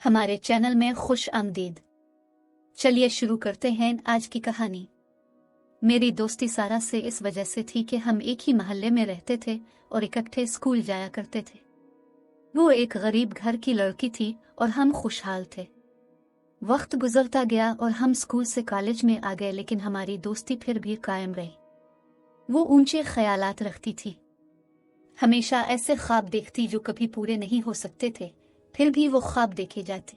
हमारे चैनल में खुश आमदीद। चलिए शुरू करते हैं आज की कहानी। मेरी दोस्ती सारा से इस वजह से थी कि हम एक ही मोहल्ले में रहते थे और इकट्ठे स्कूल जाया करते थे। वो एक गरीब घर की लड़की थी और हम खुशहाल थे। वक्त गुजरता गया और हम स्कूल से कॉलेज में आ गए, लेकिन हमारी दोस्ती फिर भी कायम रही। वो ऊंचे ख्यालात रखती थी, हमेशा ऐसे ख्वाब देखती जो कभी पूरे नहीं हो सकते थे, फिर भी वो ख्वाब देखे जाते।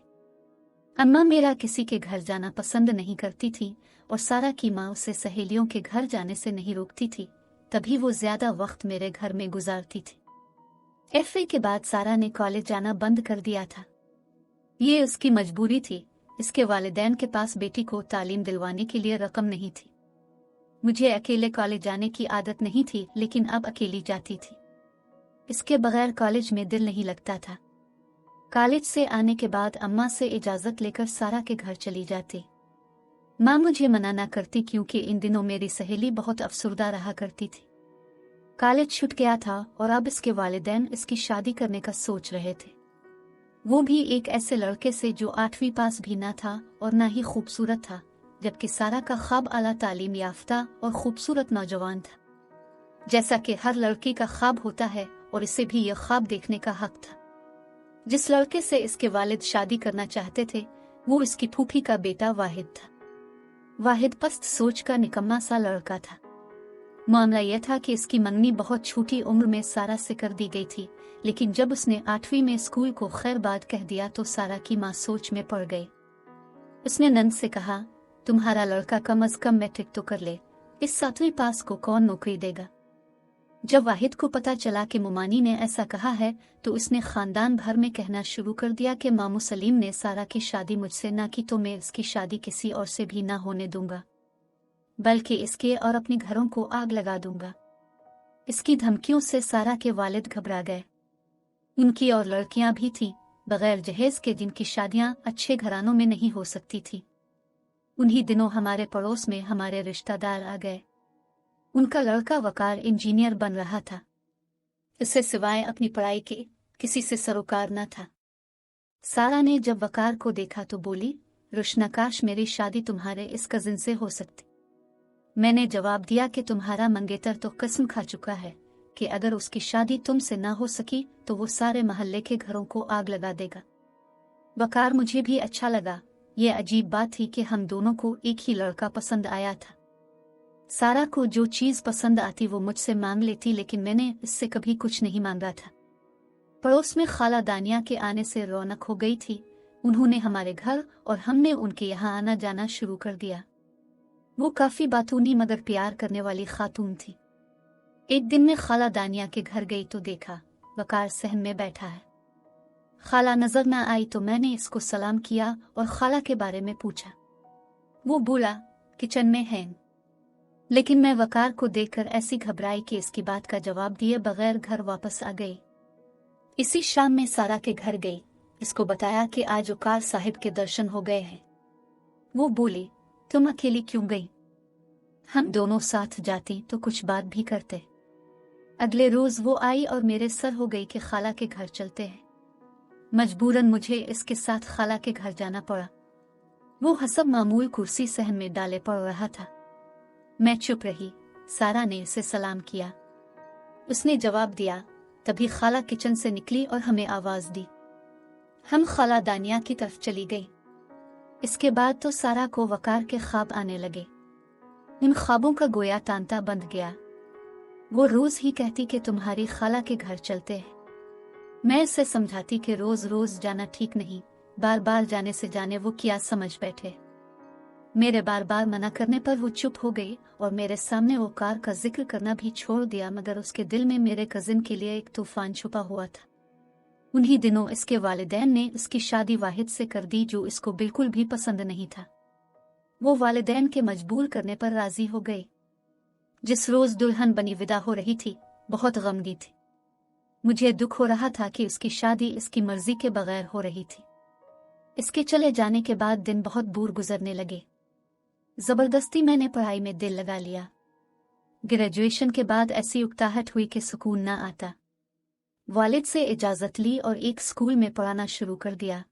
अम्मा मेरा किसी के घर जाना पसंद नहीं करती थी और सारा की माँ उसे सहेलियों के घर जाने से नहीं रोकती थी, तभी वो ज्यादा वक्त मेरे घर में गुजारती थी। एफए के बाद सारा ने कॉलेज जाना बंद कर दिया था। ये उसकी मजबूरी थी, इसके वालिदैन के पास बेटी को तालीम दिलवाने के लिए रकम नहीं थी। मुझे अकेले कॉलेज जाने की आदत नहीं थी, लेकिन अब अकेली जाती थी। इसके बगैर कॉलेज में दिल नहीं लगता था। कॉलेज से आने के बाद अम्मा से इजाजत लेकर सारा के घर चली जाती। माँ मुझे मना ना करती क्योंकि इन दिनों मेरी सहेली बहुत अफसुर्दा रहा करती थी। कॉलेज छूट गया था और अब इसके वालिदैन इसकी शादी करने का सोच रहे थे। वो भी एक ऐसे लड़के से जो 8वीं पास भी ना था और ना ही खूबसूरत था, जबकि सारा का ख्वाब आला तालीम याफ्ता और खूबसूरत नौजवान था, जैसा कि हर लड़की का ख्वाब होता है, और इसे भी यह ख्वाब देखने का हक था। जिस लड़के से इसके वालिद शादी करना चाहते थे वो इसकी फूफी का बेटा वाहिद था। वाहिद पस्त सोच का निकम्मा सा लड़का था। मामला यह था कि इसकी मंगनी बहुत छोटी उम्र में सारा से कर दी गई थी, लेकिन जब उसने 8वीं में स्कूल को खैर बाद कह दिया तो सारा की माँ सोच में पड़ गई। उसने नंद से कहा, तुम्हारा लड़का कम अज कम मैट्रिक तो कर ले, इस 7वीं पास को कौन नौकरी देगा। जब वाहिद को पता चला कि मुमानी ने ऐसा कहा है तो उसने खानदान भर में कहना शुरू कर दिया कि मामू सलीम ने सारा की शादी मुझसे ना की तो मैं इसकी शादी किसी और से भी ना होने दूंगा, बल्कि इसके और अपने घरों को आग लगा दूंगा। इसकी धमकियों से सारा के वालिद घबरा गए। उनकी और लड़कियां भी थीं, बगैर जहेज के जिनकी शादियां अच्छे घरानों में नहीं हो सकती थी। उन्हीं दिनों हमारे पड़ोस में हमारे रिश्तेदार आ गए। उनका लड़का वकार इंजीनियर बन रहा था। इससे सिवाय अपनी पढ़ाई के किसी से सरोकार न था। सारा ने जब वकार को देखा तो बोली, रुशनाकाश मेरी शादी तुम्हारे इस कजिन से हो सकती। मैंने जवाब दिया कि तुम्हारा मंगेतर तो कसम खा चुका है कि अगर उसकी शादी तुमसे ना हो सकी तो वो सारे मोहल्ले के घरों को आग लगा देगा। वकार मुझे भी अच्छा लगा। ये अजीब बात थी कि हम दोनों को एक ही लड़का पसंद आया था। सारा को जो चीज पसंद आती वो मुझसे मांग लेती, लेकिन मैंने इससे कभी कुछ नहीं मांगा था। पड़ोस में खाला दानिया के आने से रौनक हो गई थी। उन्होंने हमारे घर और हमने उनके यहाँ आना जाना शुरू कर दिया। वो काफी बातूनी मगर प्यार करने वाली खातून थी। एक दिन मैं खाला दानिया के घर गई तो देखा वकार सहन में बैठा है। खाला नजर न आई तो मैंने इसको सलाम किया और खाला के बारे में पूछा। वो बोला किचन में है, लेकिन मैं वकार को देखकर ऐसी घबराई कि इसकी बात का जवाब दिए बगैर घर वापस आ गई। इसी शाम में सारा के घर गई, इसको बताया कि आज वकार साहिब के दर्शन हो गए हैं। वो बोली, तुम अकेली क्यों गई, हम दोनों साथ जाती तो कुछ बात भी करते। अगले रोज वो आई और मेरे सर हो गई कि खाला के घर चलते हैं। मजबूरन मुझे इसके साथ खाला के घर जाना पड़ा। वो हसब मामूल कुर्सी सहन में डाले पड़ रहा था। मैं चुप रही। सारा ने उसे सलाम किया, उसने जवाब दिया। तभी खाला किचन से निकली और हमें आवाज दी। हम खाला दानिया की तरफ चली गई। इसके बाद तो सारा को वकार के ख्वाब आने लगे। उन ख्वाबों का गोया तांता बंध गया। वो रोज ही कहती कि तुम्हारी खाला के घर चलते हैं। मैं इसे समझाती कि रोज रोज जाना ठीक नहीं, बार बार जाने से जाने वो क्या समझ बैठे। मेरे बार बार मना करने पर वो चुप हो गई और मेरे सामने वो कार का जिक्र करना भी छोड़ दिया, मगर उसके दिल में मेरे कजिन के लिए एक तूफान छुपा हुआ था। उन्हीं दिनों इसके वालिदैन ने इसकी शादी वाहिद से कर दी जो इसको बिल्कुल भी पसंद नहीं था। वो वालिदैन के मजबूर करने पर राजी हो गई। जिस रोज दुल्हन बनी विदा हो रही थी बहुत गमगी थी। मुझे दुख हो रहा था कि उसकी शादी इसकी मर्जी के बगैर हो रही थी। इसके चले जाने के बाद दिन बहुत दूर गुजरने लगे। जबरदस्ती मैंने पढ़ाई में दिल लगा लिया। ग्रेजुएशन के बाद ऐसी उकताहट हुई कि सुकून न आता। वालिद से इजाजत ली और एक स्कूल में पढ़ाना शुरू कर दिया।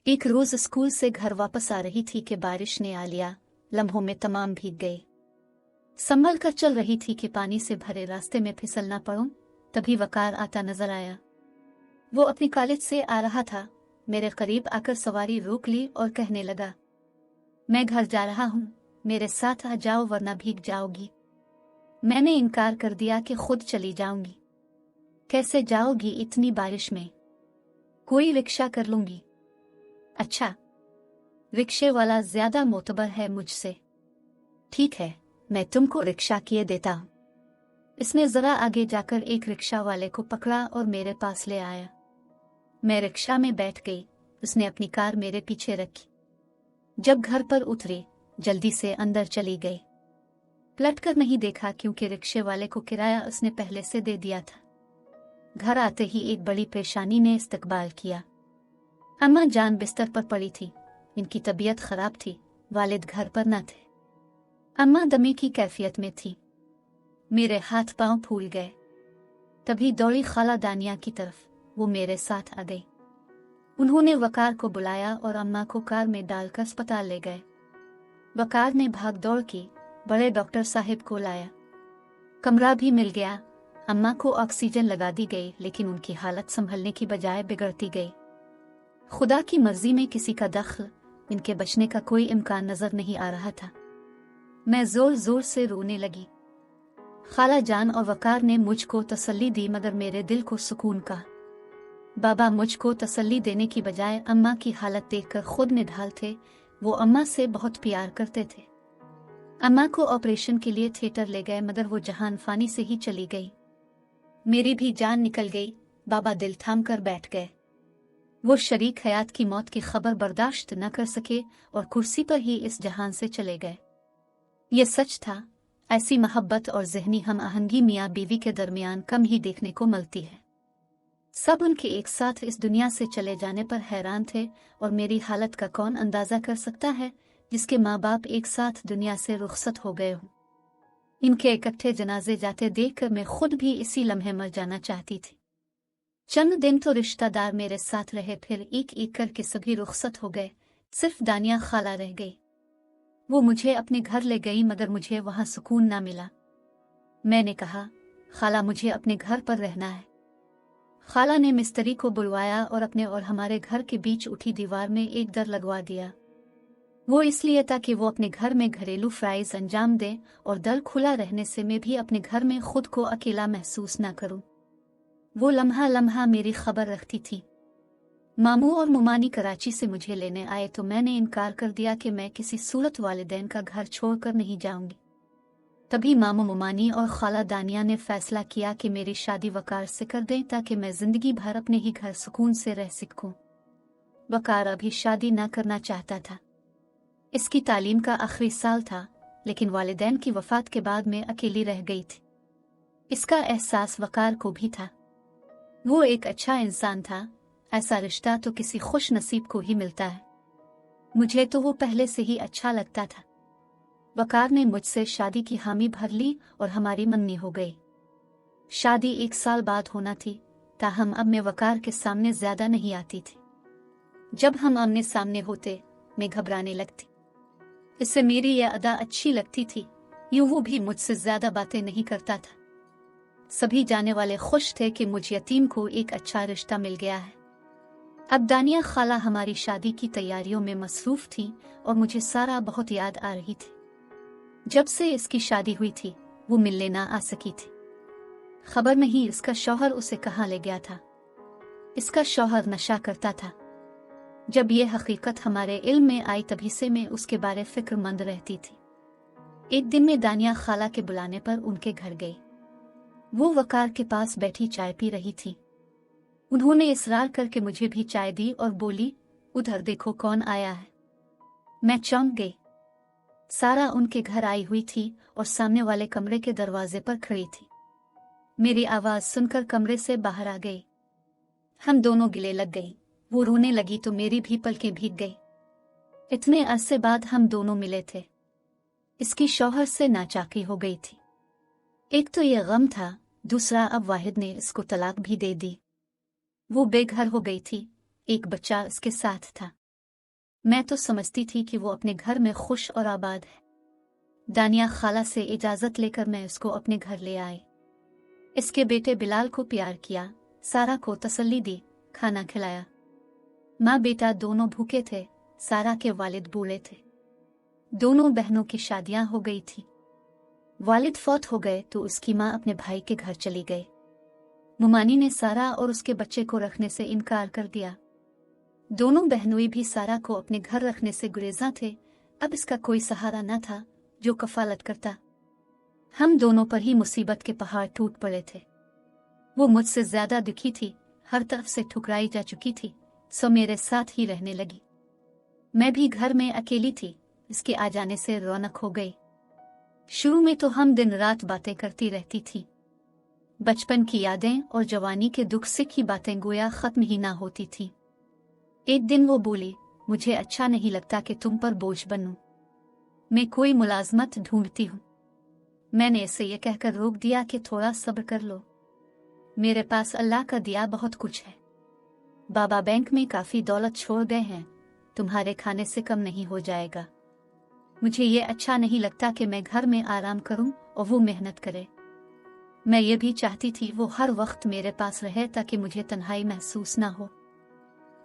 एक रोज स्कूल से घर वापस आ रही थी कि बारिश ने आ लिया, लम्हों में तमाम भीग गई। संभल कर चल रही थी कि पानी से भरे रास्ते में फिसल ना पड़ूं, तभी वकार आता नजर आया। वो अपनी कॉलेज से आ रहा था। मेरे करीब आकर सवारी रोक ली और कहने लगा, मैं घर जा रहा हूं, मेरे साथ आ जाओ वरना भीग जाओगी। मैंने इनकार कर दिया कि खुद चली जाऊंगी। कैसे जाओगी इतनी बारिश में? कोई रिक्शा कर लूंगी। अच्छा, रिक्शे वाला ज्यादा मोतबर है मुझसे। ठीक है, मैं तुमको रिक्शा किए देता हूं। इसने जरा आगे जाकर एक रिक्शा वाले को पकड़ा और मेरे पास ले आया। मैं रिक्शा में बैठ गई। उसने अपनी कार मेरे पीछे रखी। जब घर पर उतरी, जल्दी से अंदर चली गई। पलट कर नहीं देखा क्योंकि रिक्शे वाले को किराया उसने पहले से दे दिया था। घर आते ही एक बड़ी परेशानी ने इस्तकबाल किया। अम्मा जान बिस्तर पर पड़ी थी। इनकी तबीयत खराब थी। वालिद घर पर न थे। अम्मा दमे की कैफियत में थी। मेरे हाथ पांव फूल गए। तभी दौड़ी खाला दानिया की तरफ। वो मेरे साथ आ गई। उन्होंने वकार को बुलाया और अम्मा को कार में डालकर अस्पताल ले गए। वकार ने भाग दौड़ की, बड़े डॉक्टर साहिब को लाया। कमरा भी मिल गया। अम्मा को ऑक्सीजन लगा दी गई, लेकिन उनकी हालत संभलने की बजाय बिगड़ती गई। खुदा की मर्जी में किसी का दखल, इनके बचने का कोई इम्कान नजर नहीं आ रहा था। मैं जोर जोर से रोने लगी। खाला जान और वकार ने मुझको तसल्ली दी, मगर मेरे दिल को सुकून का। बाबा मुझको तसल्ली देने की बजाय अम्मा की हालत देखकर खुद निढाल थे। वो अम्मा से बहुत प्यार करते थे। अम्मा को ऑपरेशन के लिए थिएटर ले गए, मगर वो जहान फानी से ही चली गई। मेरी भी जान निकल गई। बाबा दिल थाम कर बैठ गए। वो शरीक हयात की मौत की खबर बर्दाश्त न कर सके और कुर्सी पर ही इस जहान से चले गए। ये सच था। ऐसी मोहब्बत और ज़हनी हम आहंगी मियाँ बीवी के दरमियान कम ही देखने को मिलती है। सब उनके एक साथ इस दुनिया से चले जाने पर हैरान थे, और मेरी हालत का कौन अंदाजा कर सकता है जिसके माँ बाप एक साथ दुनिया से रुखसत हो गए हों। इनके इकट्ठे जनाजे जाते देखकर मैं खुद भी इसी लम्हे मर जाना चाहती थी। चंद दिन तो रिश्तेदार मेरे साथ रहे, फिर एक एक करके सभी रुखसत हो गए। सिर्फ दानिया खाला रह गई। वो मुझे अपने घर ले गई, मगर मुझे वहां सुकून ना मिला। मैंने कहा, खाला मुझे अपने घर पर रहना है। खाला ने मिस्त्री को बुलवाया और अपने और हमारे घर के बीच उठी दीवार में एक दर लगवा दिया। वो इसलिए ताकि वो अपने घर में घरेलू फ्राइज अंजाम दे, और दर खुला रहने से मैं भी अपने घर में खुद को अकेला महसूस ना करूं। वो लम्हा लम्हा मेरी खबर रखती थी। मामू और मुमानी कराची से मुझे लेने आए तो मैंने इनकार कर दिया कि मैं किसी सूरत वालिदैन का घर छोड़कर नहीं जाऊंगी। तभी मामू मुमानी और खाला दानिया ने फैसला किया कि मेरी शादी वकार से कर दें, ताकि मैं जिंदगी भर अपने ही घर सुकून से रह सकूं। वकार अभी शादी ना करना चाहता था। इसकी तालीम का आखिरी साल था, लेकिन वालिदैन की वफात के बाद मैं अकेली रह गई थी। इसका एहसास वकार को भी था। वो एक अच्छा इंसान था। ऐसा रिश्ता तो किसी खुश नसीब को ही मिलता है। मुझे तो वो पहले से ही अच्छा लगता था। वकार ने मुझसे शादी की हामी भर ली और हमारी मंगनी हो गई। शादी 1 साल बाद होना थी, ताहम अब मैं वकार के सामने ज्यादा नहीं आती थी। जब हम आमने सामने होते, मैं घबराने लगती। इससे मेरी यह अदा अच्छी लगती थी। यूं वो भी मुझसे ज्यादा बातें नहीं करता था। सभी जाने वाले खुश थे कि मुझ यतीम को एक अच्छा रिश्ता मिल गया है। अब दानिया खाला हमारी शादी की तैयारियों में मसरूफ थी और मुझे सारा बहुत याद आ रही थी। जब से इसकी शादी हुई थी, वो मिलने ना आ सकी थी। खबर नहीं इसका शौहर उसे कहाँ ले गया था। इसका शौहर नशा करता था। जब ये हकीकत हमारे इल्म में आई, तभी से मैं उसके बारे फिक्रमंद रहती थी। एक दिन मैं दानिया खाला के बुलाने पर उनके घर गई। वो वकार के पास बैठी चाय पी रही थी। उन्होंने इसरार करके मुझे भी चाय दी और बोली, उधर देखो कौन आया है। मैं चौंक गई। सारा उनके घर आई हुई थी और सामने वाले कमरे के दरवाजे पर खड़ी थी। मेरी आवाज सुनकर कमरे से बाहर आ गई। हम दोनों गिले लग गई। वो रोने लगी तो मेरी भी पलकें भीग गई। इतने अरसे बाद हम दोनों मिले थे। इसकी शौहर से नाचाकी हो गई थी। एक तो ये गम था, दूसरा अब वाहिद ने इसको तलाक भी दे दी। वो बेघर हो गई थी। एक बच्चा इसके साथ था। मैं तो समझती थी कि वो अपने घर में खुश और आबाद है। दानिया खाला से इजाज़त लेकर मैं उसको अपने घर ले आई। इसके बेटे बिलाल को प्यार किया, सारा को तसल्ली दी, खाना खिलाया। माँ बेटा दोनों भूखे थे। सारा के वालिद बूढ़े थे। दोनों बहनों की शादियां हो गई थी। वालिद फौत हो गए तो उसकी माँ अपने भाई के घर चली गई। मुमानी ने सारा और उसके बच्चे को रखने से इनकार कर दिया। दोनों बहनोई भी सारा को अपने घर रखने से गुरेज़ां थे। अब इसका कोई सहारा न था जो कफालत करता। हम दोनों पर ही मुसीबत के पहाड़ टूट पड़े थे। वो मुझसे ज्यादा दुखी थी, हर तरफ से ठुकराई जा चुकी थी, सो मेरे साथ ही रहने लगी। मैं भी घर में अकेली थी। इसके आ जाने से रौनक हो गई। शुरू में तो हम दिन रात बातें करती रहती थी। बचपन की यादें और जवानी के दुख से की बातें गोया खत्म ही ना होती थी। एक दिन वो बोली, मुझे अच्छा नहीं लगता कि तुम पर बोझ बनूं। मैं कोई मुलाजमत ढूंढती हूँ। मैंने इसे ये कहकर रोक दिया कि थोड़ा सब्र कर लो। मेरे पास अल्लाह का दिया बहुत कुछ है। बाबा बैंक में काफी दौलत छोड़ गए हैं, तुम्हारे खाने से कम नहीं हो जाएगा। मुझे ये अच्छा नहीं लगता कि मैं घर में आराम करूं और वो मेहनत करे। मैं ये भी चाहती थी वो हर वक्त मेरे पास रहे ताकि मुझे तन्हाई महसूस ना हो।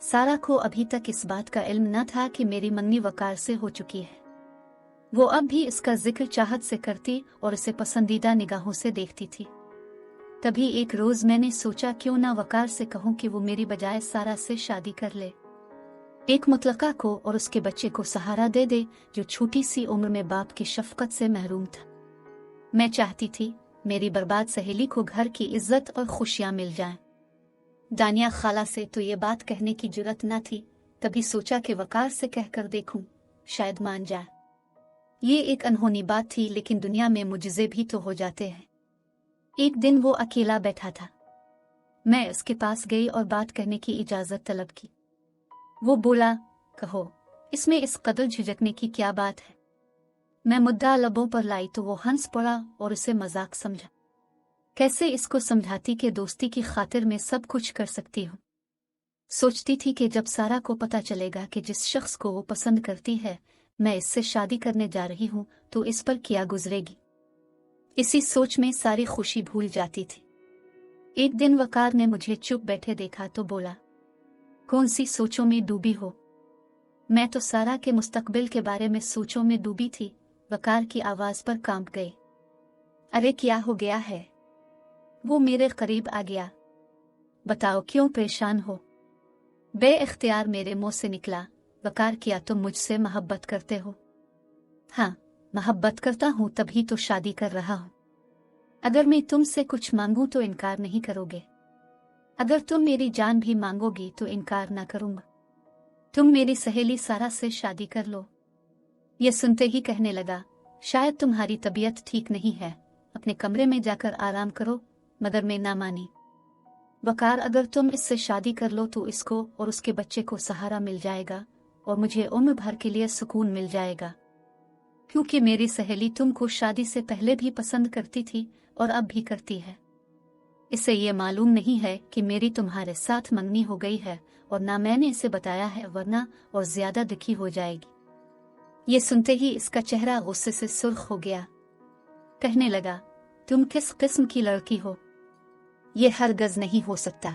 सारा को अभी तक इस बात का इल्म न था कि मेरी मंगनी वकार से हो चुकी है। वो अब भी इसका जिक्र चाहत से करती और इसे पसंदीदा निगाहों से देखती थी। तभी एक रोज मैंने सोचा क्यों ना वकार से कहूं कि वो मेरी बजाय सारा से शादी कर ले। एक मुतलका को और उसके बच्चे को सहारा दे दे जो छोटी सी उम्र में बाप की शफकत से महरूम था। मैं चाहती थी मेरी बर्बाद सहेली को घर की इज्जत और खुशियां मिल जाएं। दानिया खाला से तो ये बात कहने की जुर्रत न थी, तभी सोचा कि वकार से कहकर देखूं, शायद मान जाए। ये एक अनहोनी बात थी, लेकिन दुनिया में मुजज़े भी तो हो जाते हैं। एक दिन वो अकेला बैठा था। मैं उसके पास गई और बात करने की इजाजत तलब की। वो बोला, कहो, इसमें इस कदर झिझकने की क्या बात है। मैं मुद्दा लबों पर लाई तो वो हंस पड़ा और उसे मजाक समझा। कैसे इसको समझाती कि दोस्ती की खातिर में सब कुछ कर सकती हूँ। सोचती थी कि जब सारा को पता चलेगा कि जिस शख्स को वो पसंद करती है मैं इससे शादी करने जा रही हूँ तो इस पर क्या गुजरेगी। इसी सोच में सारी खुशी भूल जाती थी। एक दिन वकार ने मुझे चुप बैठे देखा तो बोला, कौन सी सोचों में डूबी हो। मैं तो सारा के मुस्तकबिल के बारे में सोचों में डूबी थी। वकार की आवाज पर कांप गई। अरे क्या हो गया है। वो मेरे करीब आ गया। बताओ क्यों परेशान हो। बे इख्तियार मेरे मुंह से निकला, वकार, क्या तुम मुझसे मोहब्बत करते हो। हाँ, मोहब्बत करता हूँ, तभी तो शादी कर रहा हूँ। अगर मैं तुमसे कुछ मांगूं तो इनकार नहीं करोगे। अगर तुम मेरी जान भी मांगोगी तो इनकार ना करूंगा। तुम मेरी सहेली सारा से शादी कर लो। ये सुनते ही कहने लगा, शायद तुम्हारी तबीयत ठीक नहीं है, अपने कमरे में जाकर आराम करो। मगर मैं ना मानी। वकार, अगर तुम इससे शादी कर लो तो इसको और उसके बच्चे को सहारा मिल जाएगा और मुझे उम्र भर के लिए सुकून मिल जाएगा, क्योंकि मेरी सहेली तुमको शादी से पहले भी पसंद करती थी और अब भी करती है। इसे ये मालूम नहीं है कि मेरी तुम्हारे साथ मंगनी हो गई है और ना मैंने इसे बताया है, वरना और ज्यादा दुखी हो जाएगी। ये सुनते ही इसका चेहरा गुस्से से सुर्ख हो गया। कहने लगा, तुम किस किस्म की लड़की हो। ये हरगज नहीं हो सकता।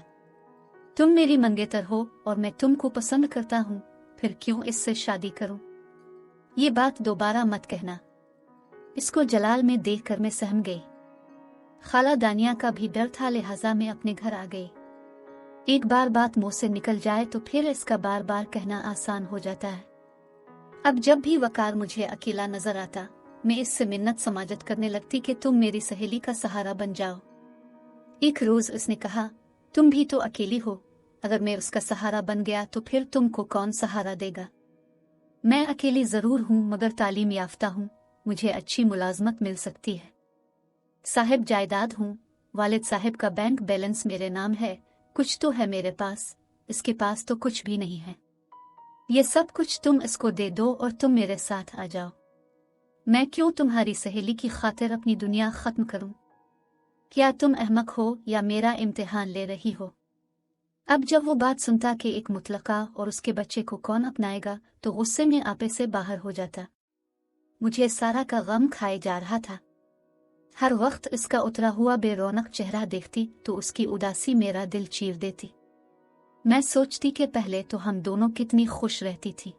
तुम मेरी मंगेतर हो और मैं तुमको पसंद करता हूँ, फिर क्यों इससे शादी करूं। ये बात दोबारा मत कहना। इसको जलाल में देखकर मैं सहम गई। खाला दानिया का भी डर था, लिहाजा मैं अपने घर आ गई। एक बार बात मुंह से निकल जाए तो फिर इसका बार बार कहना आसान हो जाता है। अब जब भी वकार मुझे अकेला नजर आता, मैं इससे मिन्नत समाजत करने लगती कि तुम मेरी सहेली का सहारा बन जाओ। एक रोज उसने कहा, तुम भी तो अकेली हो, अगर मैं उसका सहारा बन गया तो फिर तुमको कौन सहारा देगा। मैं अकेली जरूर हूं, मगर तालीम याफ्ता हूं, मुझे अच्छी मुलाजमत मिल सकती है। साहिब जायदाद हूं, वालिद साहिब का बैंक बैलेंस मेरे नाम है, कुछ तो है मेरे पास, इसके पास तो कुछ भी नहीं है। ये सब कुछ तुम इसको दे दो और तुम मेरे साथ आ जाओ। मैं क्यों तुम्हारी सहेली की खातिर अपनी दुनिया खत्म करूं। क्या तुम अहमक हो या मेरा इम्तिहान ले रही हो। अब जब वो बात सुनता कि एक मुतलका और उसके बच्चे को कौन अपनाएगा तो गुस्से में आपे से बाहर हो जाता। मुझे सारा का गम खाए जा रहा था। हर वक्त इसका उतरा हुआ बेरौनक चेहरा देखती तो उसकी उदासी मेरा दिल चीर देती। मैं सोचती कि पहले तो हम दोनों कितनी खुश रहती थी,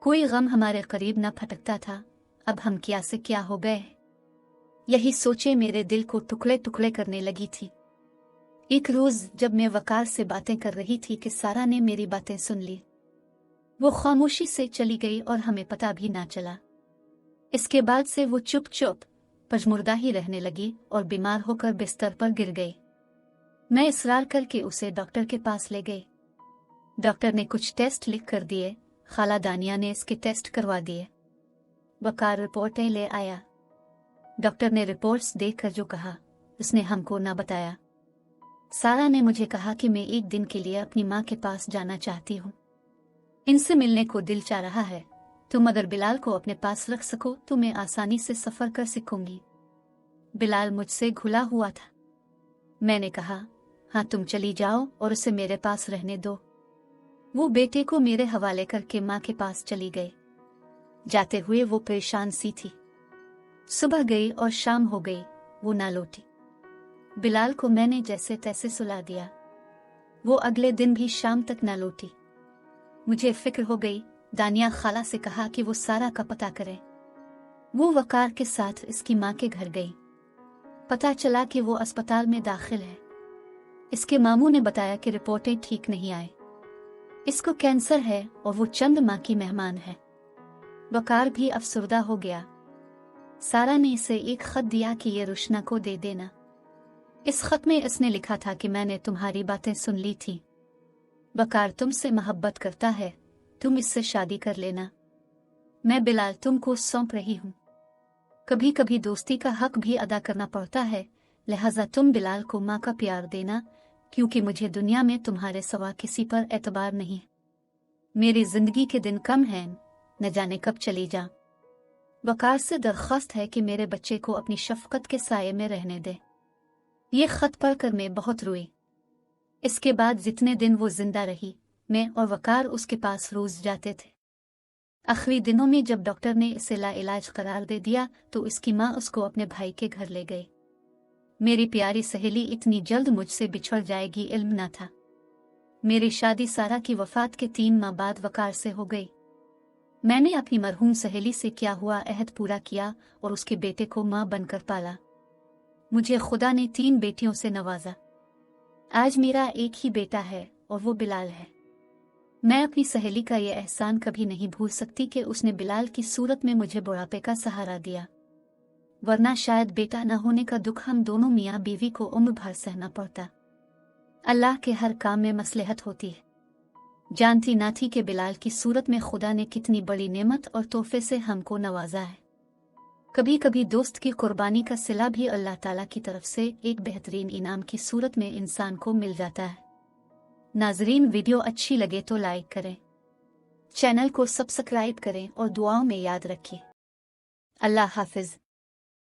कोई गम हमारे करीब न फटकता था। अब हम क्या से क्या हो गए, यही सोचे मेरे दिल को टुकड़े टुकड़े करने लगी थी। एक रोज जब मैं वकार से बातें कर रही थी कि सारा ने मेरी बातें सुन ली। वो खामोशी से चली गई और हमें पता भी ना चला। इसके बाद से वो चुप चुप पजमुर्दा ही रहने लगी और बीमार होकर बिस्तर पर गिर गई। मैं इसरार करके उसे डॉक्टर के पास ले गई। डॉक्टर ने कुछ टेस्ट लिख कर दिए। खाला दानिया ने इसके टेस्ट करवा दिए। वकार रिपोर्टें ले आया। डॉक्टर ने रिपोर्ट्स देखकर जो कहा उसने हमको ना बताया। सारा ने मुझे कहा कि मैं एक दिन के लिए अपनी माँ के पास जाना चाहती हूँ, इनसे मिलने को दिल चाह रहा है। तुम अगर बिलाल को अपने पास रख सको तो मैं आसानी से सफर कर सकूंगी। बिलाल मुझसे घुला हुआ था। मैंने कहा, हाँ तुम चली जाओ और उसे मेरे पास रहने दो। वो बेटे को मेरे हवाले करके माँ के पास चली गई। जाते हुए वो परेशान सी थी। सुबह गई और शाम हो गई, वो ना लौटी। बिलाल को मैंने जैसे तैसे सुला दिया। वो अगले दिन भी शाम तक ना लौटी। मुझे फिक्र हो गई। दानिया खाला से कहा कि वो सारा का पता करे। वो वकार के साथ इसकी माँ के घर गई। पता चला कि वो अस्पताल में दाखिल है। इसके मामू ने बताया कि रिपोर्टें ठीक नहीं आए, इसको कैंसर है और वो चंद माह की मेहमान है। वकार भी अफसरदा हो गया। सारा ने इसे एक खत दिया कि ये रुशना को दे देना। इस खत में इसने लिखा था कि मैंने तुम्हारी बातें सुन ली थी। वकार तुमसे मोहब्बत करता है, तुम इससे शादी कर लेना। मैं बिलाल तुमको सौंप रही हूँ। कभी कभी दोस्ती का हक भी अदा करना पड़ता है, लिहाजा तुम बिलाल को माँ का प्यार देना, क्योंकि मुझे दुनिया में तुम्हारे सिवा किसी पर एतबार नहीं। मेरी जिंदगी के दिन कम हैं, न जाने कब चली जा। वकार से दरख्वास्त है कि मेरे बच्चे को अपनी शफकत के साये में रहने दे। ये खत पढ़कर मैं बहुत रोई। इसके बाद जितने दिन वो जिंदा रही, मैं और वकार उसके पास रोज जाते थे। आखिरी दिनों में जब डॉक्टर ने इसे लाइलाज करार दे दिया तो इसकी माँ उसको अपने भाई के घर ले गई। मेरी प्यारी सहेली इतनी जल्द मुझसे बिछड़ जाएगी इल्म न था। मेरी शादी सारा की वफात के 3 माह बाद वकार से हो गई। मैंने अपनी मरहूम सहेली से किया हुआ अहद पूरा किया और उसके बेटे को माँ बनकर पाला। मुझे खुदा ने 3 बेटियों से नवाजा। आज मेरा एक ही बेटा है और वो बिलाल है। मैं अपनी सहेली का ये एहसान कभी नहीं भूल सकती कि उसने बिलाल की सूरत में मुझे बुढ़ापे का सहारा दिया, वरना शायद बेटा न होने का दुख हम दोनों मियाँ बीवी को उम्र भर सहना पड़ता। अल्लाह के हर काम में मसलहत होती है। जानती ना थी कि बिलाल की सूरत में खुदा ने कितनी बड़ी नेमत और तोहफे से हमको नवाजा है। कभी कभी दोस्त की कुर्बानी का सिला भी अल्लाह ताला की तरफ से एक बेहतरीन इनाम की सूरत में इंसान को मिल जाता है। नाजरीन, वीडियो अच्छी लगे तो लाइक करें, चैनल को सब्सक्राइब करें और दुआओं में याद रखें। अल्लाह हाफिज।